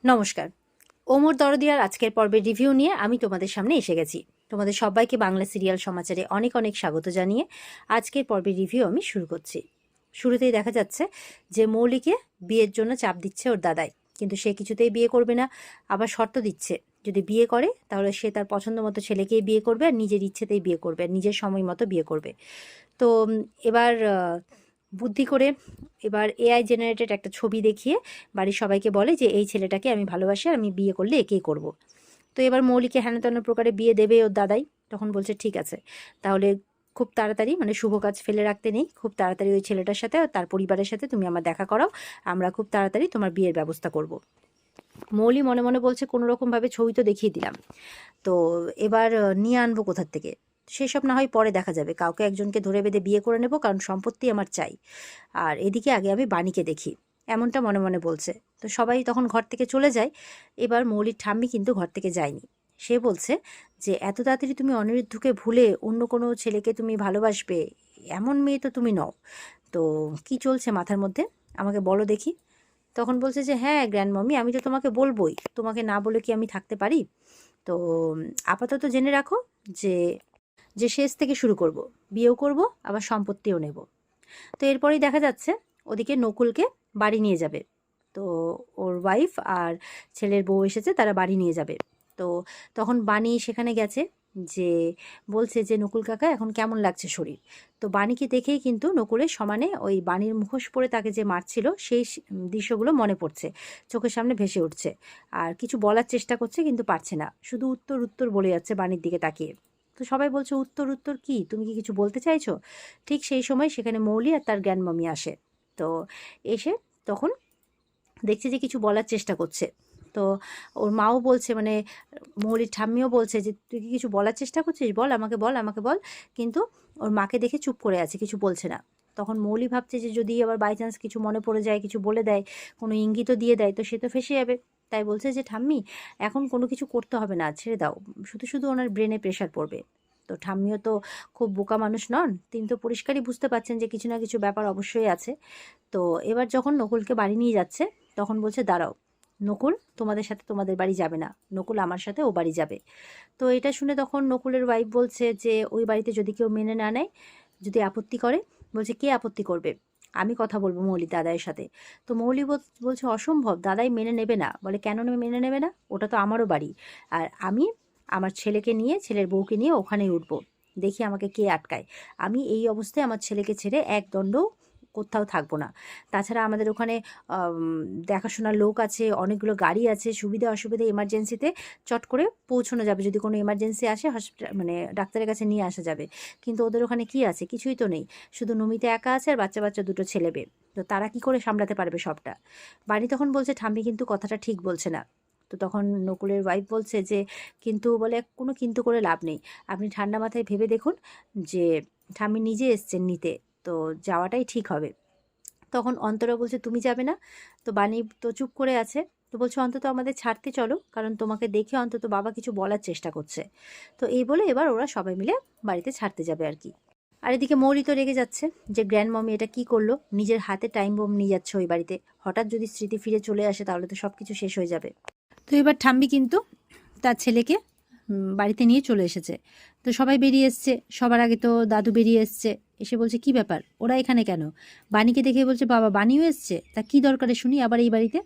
নমস্কার। ওমর দরদিয়ার আজকের পর্বের রিভিউ নিয়ে আমি তোমাদের সামনে এসে গেছি। তোমাদের সবাইকে বাংলা সিরিয়াল সমাচারে অনেক অনেক স্বাগত জানিয়ে আজকের পর্বের রিভিউ আমি শুরু করছি। শুরুতেই দেখা যাচ্ছে যে মৌলিকে বিয়ের জন্য চাপ দিচ্ছে ওর দাদাই, কিন্তু সে কিছুতেই বিয়ে করবে না। আবার শর্ত দিচ্ছে যদি বিয়ে করে তাহলে সে তার পছন্দ মতো ছেলেকেই বিয়ে করবে আর নিজের ইচ্ছেতেই বিয়ে করবে আর নিজের সময় মতো বিয়ে করবে। তো এবার বুদ্ধি করে এবার এআই জেনারেটেড একটা ছবি দেখিয়ে বাড়ির সবাইকে বলে যে এই ছেলেটাকে আমি ভালোবাসি আর আমি বিয়ে করলে একেই করব। তো এবার মৌলিকে হেন তেন প্রকারে বিয়ে দেবে ওর দাদাই। তখন বলছে ঠিক আছে, তাহলে খুব তাড়াতাড়ি, মানে শুভ কাজ ফেলে রাখতে নেই, খুব তাড়াতাড়ি ওই ছেলেটার সাথে তার পরিবারের সাথে তুমি আমার দেখা করাও, আমরা খুব তাড়াতাড়ি তোমার বিয়ের ব্যবস্থা করব। মৌলি মনে মনে বলছে কোনো রকমভাবে ছবি তো দেখিয়ে দিলাম, তো এবার নিয়ে আনবো কোথার থেকে? সেসব না হয় পরে দেখা যাবে, কাউকে একজনকে ধরে বেঁধে বিয়ে করে নেব, কারণ সম্পত্তি আমার চাই। আর এদিকে আগে আমি বাণীকে দেখি, এমনটা মনে মনে বলছে। তো সবাই তখন ঘর থেকে চলে যায়। এবার মৌলির ঠাম্মি কিন্তু ঘর থেকে যায়নি। সে বলছে যে এত তাড়াতাড়ি তুমি অনিরুদ্ধকে ভুলে অন্য কোনো ছেলেকে তুমি ভালোবাসবে, এমন মেয়ে তো তুমি নও। তো কি চলছে মাথার মধ্যে আমাকে বলো দেখি। তখন বলছে যে হ্যাঁ গ্র্যান্ড মাম্মি, আমি তো তোমাকে বলবোই, তোমাকে না বলে কি আমি থাকতে পারি? তো আপাতত জেনে রাখো যে যে শেষ থেকে শুরু করব, বিয়েও করব, আবার সম্পত্তিও নেব। তো এরপরেই দেখা যাচ্ছে ওদিকে নকুলকে বাড়ি নিয়ে যাবে। তো ওর ওয়াইফ আর ছেলের বউ এসেছে, তারা বাড়ি নিয়ে যাবে। তো তখন বাণী সেখানে গেছে, যে বলছে যে নকুল কাকা এখন কেমন লাগছে শরীর। তো বাণীকে দেখেই কিন্তু নকুলের সমানে ওই বাণীর মুখোশ পরে তাকে যে মারছিল সেই দৃশ্যগুলো মনে পড়ছে, চোখের সামনে ভেসে উঠছে। আর কিছু বলার চেষ্টা করছে কিন্তু পারছে না, শুধু উত্তর উত্তর বলে যাচ্ছে বাণীর দিকে তাকিয়ে। তো সবাই বলছে উত্তর উত্তর কি, তুমি কি কিছু বলতে চাইছো? ঠিক সেই সময় সেখানে মৌলি আর তার গ্র্যান্ডমামি আসে। তো এসে তখন দেখছে যে কিছু বলার চেষ্টা করছে। তো ওর মাও বলছে, মানে মৌলির ঠাম্মিও বলছে যে তুই কি কিছু বলার চেষ্টা করছিস, বল আমাকে, বল আমাকে বল। কিন্তু ওর মাকে দেখে চুপ করে আছে, কিছু বলছে না। তখন মৌলি ভাবছে যে যদি আবার বাই চান্স কিছু মনে পড়ে যায়, কিছু বলে দেয়, কোনো ইঙ্গিতও দিয়ে দেয়, তো সে তো ফেঁসে যাবে। তাই বলছে যে ঠাম্মি এখন কোনো কিছু করতে হবে না, ছেড়ে দাও, শুধু শুধু ওনার ব্রেনে প্রেশার পড়বে। তো ঠাম্মিও তো খুব বোকা মানুষ নন, তিনি তো পরিষ্কারই বুঝতে পারছেন যে কিছু না কিছু ব্যাপার অবশ্যই আছে। তো এবার যখন নকুলকে বাড়ি নিয়ে যাচ্ছে তখন বলছে দাঁড়াও, নকুল তোমাদের সাথে তোমাদের বাড়ি যাবে না, নকুল আমার সাথে ও বাড়ি যাবে। তো এটা শুনে তখন নকুলের ওয়াইফ বলছে যে ওই বাড়িতে যদি কেউ মেনে না নেয়, যদি আপত্তি করে, বলছে কে আপত্তি করবে, আমি কথা বলবো মৌলি দাদাইয়ের সাথে। তো মৌলি বলছে অসম্ভব, দাদাই মেনে নেবে না। বলে কেন মেনে নেবে না, ওটা তো আমারও বাড়ি, আর আমি আমার ছেলেকে নিয়ে, ছেলের বউকে নিয়ে ওখানেই উঠবো, দেখি আমাকে কে আটকায়। আমি এই অবস্থায় আমার ছেলেকে ছেড়ে এক দণ্ড কোথাও থাকবো না। তাছাড়া আমাদের ওখানে দেখাশোনার লোক আছে, অনেকগুলো গাড়ি আছে, সুবিধা অসুবিধা এমার্জেন্সিতে চট করে পৌঁছানো যাবে, যদি কোনো এমার্জেন্সি আসে হসপিটাল মানে ডাক্তারের কাছে নিয়ে আসা যাবে। কিন্তু ওদের ওখানে কি আছে, কিছুই তো নেই, শুধু নমিতা একা আছে আর বাচ্চা বাচ্চা দুটো ছেলে মেয়ে। তো তারা কি করে সামলাতে পারবে সবটা? বাড়ি তখন বলছে ঠাম্মি কিন্তু কথাটা ঠিক বলছে না। তো তখন নকুলের ওয়াইফ বলছে যে কিন্তু, বলে কোনো কিন্তু করে লাভ নেই, আপনি ঠান্ডা মাথায় ভেবে দেখুন যে ঠাম্মি নিজে এসছেন নিতে, তো যাওয়াটাই ঠিক হবে। তখন অন্তরা বলছে তুমি যাবে না? তো বাণী তো চুপ করে আছে। তো বলছে অন্তত আমাদের ছাড়তে চলো, কারণ তোমাকে দেখে অন্তত বাবা কিছু বলার চেষ্টা করছে। তো এই বলে এবার ওরা সবাই মিলে বাড়িতে ছাড়তে যাবে আর কি। আর এদিকে মৌরি তো রেগে যাচ্ছে যে গ্র্যান্ড মমি এটা কি করলো, নিজের হাতে টাইম বোম নিয়ে যাচ্ছে ওই বাড়িতে, হঠাৎ যদি স্মৃতি ফিরে চলে আসে তাহলে তো সব কিছু শেষ হয়ে যাবে। তো এবার ঠাম্মি কিন্তু তার ছেলেকে বাড়িতে নিয়ে চলে এসেছে। তো সবাই বেরিয়ে এসছে, সবার আগে তো দাদু বেরিয়ে এসছে, এসে বলছে কি ব্যাপার, ওরা এখানে কেন? বাণীকে দেখে বলছে বাবা বাণীও এসছে, তা কি দরকারে শুনি আবার এই বাড়িতে?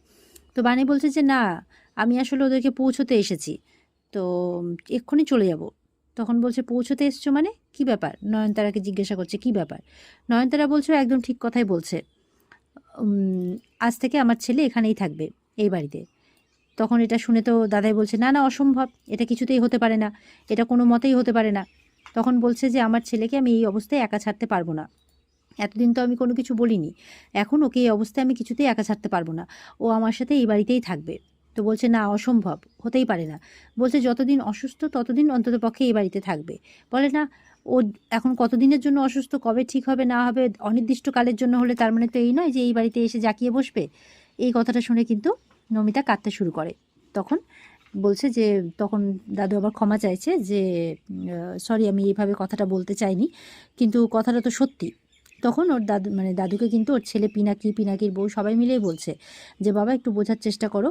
তো বাণী বলছে যে না, আমি আসলে ওদেরকে পৌঁছতে এসেছি, তো এক্ষুনি চলে যাব। তখন বলছে পৌঁছতে এসছো মানে কি ব্যাপার? নয়নতারাকে জিজ্ঞাসা করছে কি ব্যাপার। নয়নতারা বলছে একদম ঠিক কথাই বলছে, আজ থেকে আমার ছেলে এখানেই থাকবে, এই বাড়িতে। তখন এটা শুনে তো দাদাই বলছে না না অসম্ভব, এটা কিছুতেই হতে পারে না, এটা কোনো মতেই হতে পারে না। তখন বলছে যে আমার ছেলেকে আমি এই অবস্থায় একা ছাড়তে পারবো না, এতদিন তো আমি কোনো কিছু বলিনি, এখন ওকে এই অবস্থায় আমি কিছুতেই একা ছাড়তে পারবো না, ও আমার সাথে এই বাড়িতেই থাকবে। তো বলছে না অসম্ভব, হতেই পারে না। বলছে যতদিন অসুস্থ ততদিন অন্তত পক্ষে এই বাড়িতে থাকবে। বলে না, ও এখন কতদিনের জন্য অসুস্থ, কবে ঠিক হবে না হবে, অনির্দিষ্টকালের জন্য হলে তার মানে তো এই নয় যে এই বাড়িতে এসে জাঁকিয়ে বসবে। এই কথাটা শুনে কিন্তু নমিতা কাঁদতে শুরু করে। তখন বলছে যে, তখন দাদু আবার ক্ষমা চাইছে যে সরি আমি এইভাবে কথাটা বলতে চাইনি, কিন্তু কথাটা তো সত্যি। তখন ওর দাদু, মানে দাদুকে কিন্তু ওর ছেলে পিনাকির বউ সবাই মিলেই বলছে যে বাবা একটু বোঝার চেষ্টা করো,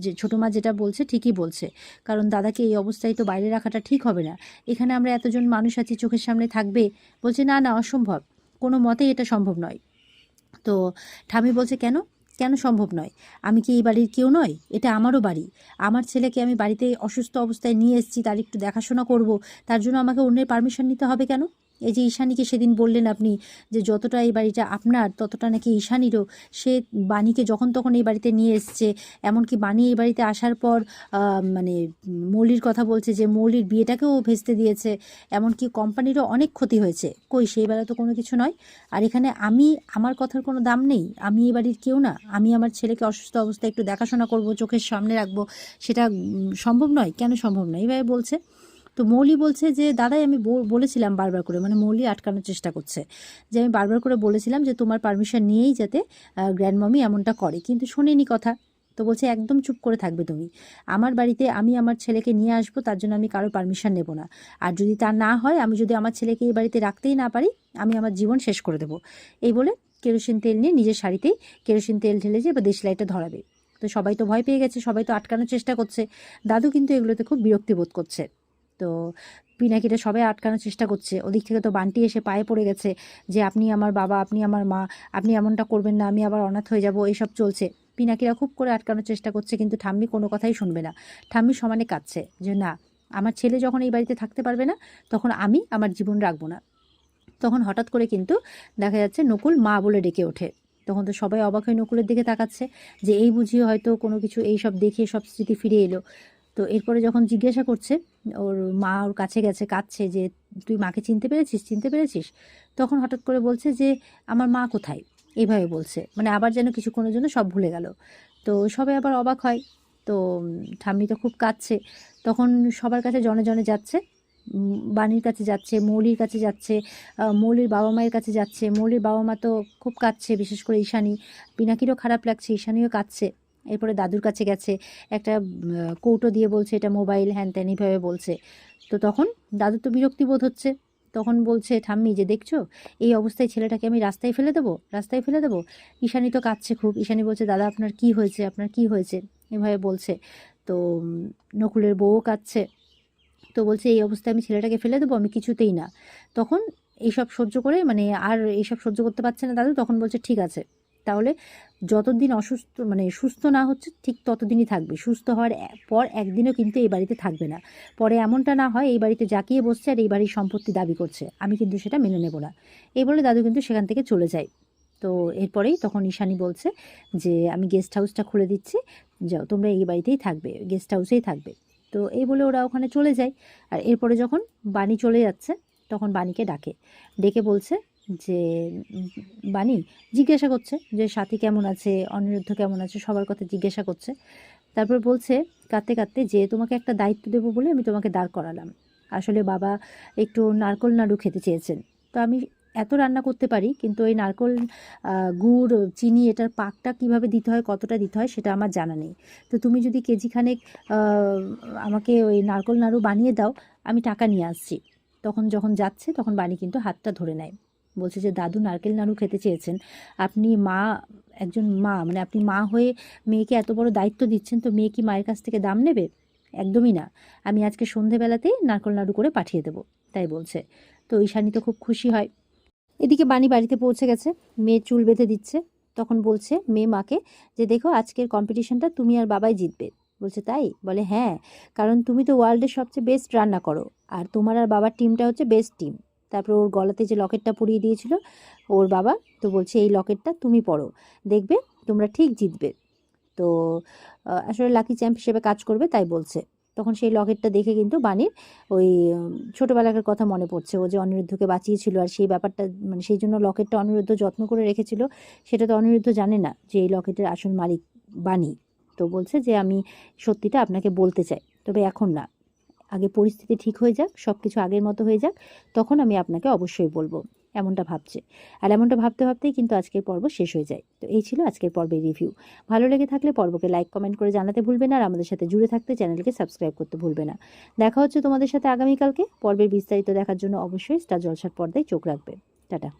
যে ছোটো মা যেটা বলছে ঠিকই বলছে, কারণ দাদাকে এই অবস্থায় তো বাইরে রাখাটা ঠিক হবে না। এখানে আমরা এতজন মানুষ আছি, চোখের সামনে থাকবে। বলছে না না, অসম্ভব, কোনো মতেই এটা সম্ভব নয়। তো ঠাম্মি বলছে কেন, কেন সম্ভব নয়? আমি কি এই বাড়ির কেউ নয়? এটা আমারও বাড়ি। আমার ছেলেকে আমি বাড়িতে অসুস্থ অবস্থায় নিয়ে এসেছি, তার একটু দেখাশোনা করব, তার জন্য আমাকে অন্যের পারমিশন নিতে হবে কেন? এই যে ঈশানীকে সেদিন বললেন আপনি যে যতটা এই বাড়িটা আপনার ততটা নাকি ঈশানীরও, সে বাণীকে যখন তখন এই বাড়িতে নিয়ে এসছে। এমনকি বাণী এই বাড়িতে আসার পর মানে মৌলির কথা বলছে যে মৌলির বিয়েটাকেও ভেস্তে দিয়েছে, এমনকি কোম্পানিরও অনেক ক্ষতি হয়েছে। কই সেই বেলা তো কোনো কিছু নয়। আর এখানে আমার কথার কোনো দাম নেই? আমি এই বাড়ির কেউ না? আমি আমার ছেলেকে অসুস্থ অবস্থায় একটু দেখাশোনা করব, চোখের সামনে রাখবো, সেটা সম্ভব নয়? কেন সম্ভব নয়? এইভাবে বলছে। তো মৌলি বলছে যে দাদাই আমি বলেছিলাম বারবার করে, মানে মৌলি আটকানোর চেষ্টা করছে যে আমি বারবার করে বলেছিলাম যে তোমার পারমিশন নিয়েই যাতে গ্র্যান্ডমামি এমনটা করে, কিন্তু শোনেনি কথা। তো বলছে একদম চুপ করে থাকবে তুমি। আমার বাড়িতে আমি আমার ছেলেকে নিয়ে আসবো, তার জন্য আমি কারো পারমিশন নেব না। আর যদি তা না হয়, আমি যদি আমার ছেলেকে এই বাড়িতে রাখতেই না পারি, আমি আমার জীবন শেষ করে দেবো। এই বলে কেরোসিন তেল নিয়ে নিজের শাড়িতেই কেরোসিন তেল ঢেলে যে এবার দেশলাইটা ধরাবে। তো সবাই তো ভয় পেয়ে গেছে, সবাই তো আটকানোর চেষ্টা করছে। দাদু কিন্তু এগুলোতে খুব বিরক্তি বোধ করছে। তো পিনাকিটা সবাই আটকানোর চেষ্টা করছে। ওদিক থেকে তো বান্টি এসে পায়ে পড়ে গেছে যে আপনি আমার বাবা, আপনি আমার মা, আপনি এমনটা করবেন না, আমি আবার অনাথ হয়ে যাব, এইসব চলছে। পিনাকিরা খুব করে আটকানোর চেষ্টা করছে, কিন্তু ঠাম্মি কোনো কথাই শুনবে না। ঠাম্মি সমানে কাঁদছে যে না, আমার ছেলে যখন এই বাড়িতে থাকতে পারবে না, তখন আমি আমার জীবন রাখবো না। তখন হঠাৎ করে কিন্তু দেখা যাচ্ছে নকুল মা বলে ডেকে ওঠে। তখন তো সবাই অবাক হয়ে নকুলের দিকে তাকাচ্ছে যে এই বুঝিয়ে হয়তো কোনো কিছু এইসব দেখে সব স্মৃতি ফিরে এলো। তো এরপরে যখন জিজ্ঞাসা করছে, ওর মা ওর কাছে গেছে, কাঁদছে যে তুই মাকে চিনতে পেরেছিস, চিনতে পেরেছিস? তখন হঠাৎ করে বলছে যে আমার মা কোথায়, এইভাবে বলছে, মানে আবার যেন কিছুক্ষণের জন্য সব ভুলে গেল। তো সবাই আবার অবাক হয়। তো ঠাম্মি তো খুব কাঁদছে। তখন সবার কাছে জনে জনে যাচ্ছে, বাণীর কাছে যাচ্ছে, মৌলির কাছে যাচ্ছে, মৌলির বাবা মায়ের কাছে যাচ্ছে। মৌলির বাবা মা তো খুব কাঁদছে, বিশেষ করে ঈশানী। পিনাকিরও খারাপ লাগছে, ঈশানীও কাঁদছে। এরপরে দাদুর কাছে গেছে, একটা কৌটো দিয়ে বলছে এটা মোবাইল, হ্যান ত্যান এইভাবে বলছে। তো তখন দাদুর তো বিরক্তি বোধ হচ্ছে। তখন বলছে ঠাম্মি যে দেখছো, এই অবস্থায় ছেলেটাকে আমি রাস্তায় ফেলে দেবো, রাস্তায় ফেলে দেবো? ঈশানী তো কাঁদছে খুব। ঈশানী বলছে দাদা আপনার কি হয়েছে, আপনার কি হয়েছে, এভাবে বলছে। তো নকুলের বউও কাঁদছে। তো বলছে এই অবস্থায় আমি ছেলেটাকে ফেলে দেবো, আমি কিছুতেই না। তখন এইসব সহ্য করে, মানে আর এইসব সহ্য করতে পারছে না দাদু, তখন বলছে ঠিক আছে, তাহলে যতদিন অসুস্থ, মানে সুস্থ না হচ্ছে ঠিক ততদিনই থাকবে। সুস্থ হওয়ার পর একদিনও কিন্তু এই বাড়িতে থাকবে না। পরে এমনটা না হয় এই বাড়িতে জাকিয়ে বসছে আর এই বাড়ির সম্পত্তি দাবি করছে, আমি কিন্তু সেটা মেনে নেব না। এই বলে দাদু কিন্তু সেখান থেকে চলে যায়। তো এরপরেই তখন ঈশানী বলছে যে আমি গেস্ট হাউসটা খুলে দিচ্ছি, যাও তোমরা এই বাড়িতেই থাকবে, গেস্ট হাউসেই থাকবে। তো এই বলে ওরা ওখানে চলে যায়। আর এরপরে যখন বাণী চলে যাচ্ছে, তখন বাণীকে ডেকে বলছে যে বাণী জিজ্ঞাসা করছে যে সাথী কেমন আছে, অনিরুদ্ধ কেমন আছে, সবার কথা জিজ্ঞাসা করছে। তারপর বলছে কাঁদতে কাঁদতে যে তোমাকে একটা দায়িত্ব দেবো বলে আমি তোমাকে দাঁড় করালাম। আসলে বাবা একটু নারকোল নাড়ু খেতে চেয়েছেন। তো আমি এত রান্না করতে পারি, কিন্তু ওই নারকোল গুড় চিনি এটার পাকটা কিভাবে দিতে হয়, কতটা দিতে হয়, সেটা আমার জানা নেই। তো তুমি যদি কেজি খানেক আমাকে ওই নারকোল নাড়ু বানিয়ে দাও, আমি টাকা নিয়ে আসছি। তখন যখন যাচ্ছে, তখন বাণী কিন্তু হাতটা ধরে নেয়। বলছে যে দাদু নারকেল নাড়ু খেতে চেয়েছেন, আপনি মা, একজন মা, মানে আপনি মা হয়ে মেয়েকে এত বড় দায়িত্ব দিচ্ছেন, তো মেয়ে কি মায়ের কাছ থেকে দাম নেবে? একদমই না। আমি আজকে সন্ধেবেলাতেই নারকেল নাড়ু করে পাঠিয়ে দেবো, তাই বলছে। তো ঈশানী তো খুব খুশি হয়। এদিকে বাণী বাড়িতে পৌঁছে গেছে, মেয়ে চুল বেঁধে দিচ্ছে। তখন বলছে মেয়ে মাকে যে দেখো আজকের কম্পিটিশনটা তুমি আর বাবাই জিতবে। বলছে তাই? বলে হ্যাঁ, কারণ তুমি তো ওয়ার্ল্ডের সবচেয়ে বেস্ট রান্না করো, আর তোমার আর বাবার টিমটা হচ্ছে বেস্ট টিম। তারপর ওর গলাতে যে লকেটটা পরিয়ে দিয়েছিল ওর বাবা, তো বলছে এই লকেটটা তুমি পরো, দেখবে তোমরা ঠিক জিতবে। তো আসলে লাকি চ্যাম্প হিসেবে কাজ করবে, তাই বলছে। তখন সেই লকেটটা দেখে কিন্তু বাণীর ওই ছোটোবেলাকার কথা মনে পড়ছে, ও যে অনিরুদ্ধকে বাঁচিয়েছিল, আর সেই ব্যাপারটা, মানে সেই জন্য লকেটটা অনিরুদ্ধ যত্ন করে রেখেছিল, সেটা তো অনিরুদ্ধ জানে না যে এই লকেটের আসল মালিক বাণী। তো বলছে যে আমি সত্যিটা আপনাকে বলতে চাই, তবে এখন না, আগে পরিস্থিতি ঠিক হয়ে যাক, সব কিছু আগের মতো হয়ে যাক, তখন আমি আপনাকে অবশ্যই বলবো, এমনটা ভাবছে। আর এমনটা ভাবতে ভাবতেই কিন্তু আজকের পর্ব শেষ হয়ে যায়। তো এই ছিল আজকের পর্বের রিভিউ। ভালো লেগে থাকলে পর্বকে লাইক কমেন্ট করে জানাতে ভুলবে না, আর আমাদের সাথে জুড়ে থাকতে চ্যানেলকে সাবস্ক্রাইব করতে ভুলবে না। দেখা হচ্ছে তোমাদের সাথে আগামীকালকে। পর্বের বিস্তারিত দেখার জন্য অবশ্যই স্টার জলসার পর্দায় চোখ রাখবে। টাটা।